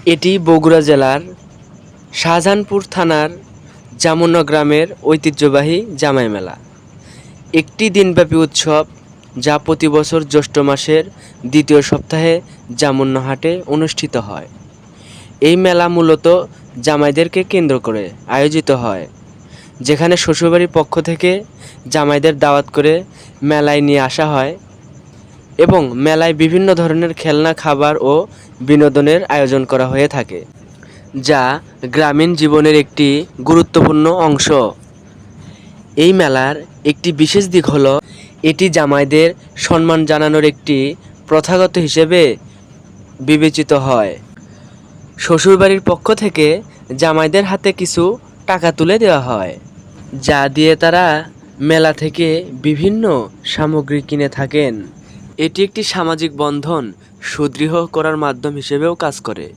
এটি বগুড়া জেলার শাহজাহানপুর থানার জামুনা গ্রামের ঐতিহ্যবাহী জামাই মেলা। একটি দিনব্যাপী উৎসব যা প্রতি বছর জ্যৈষ্ঠ মাসের দ্বিতীয় সপ্তাহে জামুনা হাটে অনুষ্ঠিত হয়। এই মেলা মূলত জামাইদেরকে কেন্দ্র করে আয়োজিত হয়, যেখানে শ্বশুরবাড়ির পক্ষ থেকে জামাইদের দাওয়াত করে মেলায় নিয়ে আসা হয় এবং মেলায় বিভিন্ন ধরনের খেলনা, খাবার ও বিনোদনের আয়োজন করা হয়ে থাকে, যা গ্রামীণ জীবনের একটি গুরুত্বপূর্ণ অংশ। এই মেলার একটি বিশেষ দিক হলো এটি জামাইদের সম্মান জানানোর একটি প্রথাগত হিসেবে বিবেচিত হয়। শ্বশুরবাড়ির পক্ষ থেকে জামাইদের হাতে কিছু টাকা তুলে দেওয়া হয়, যা দিয়ে তারা মেলা থেকে বিভিন্ন সামগ্রী কিনে থাকেন। এটি একটি সামাজিক বন্ধন সুদৃঢ় করার মাধ্যম হিসেবেও কাজ করে।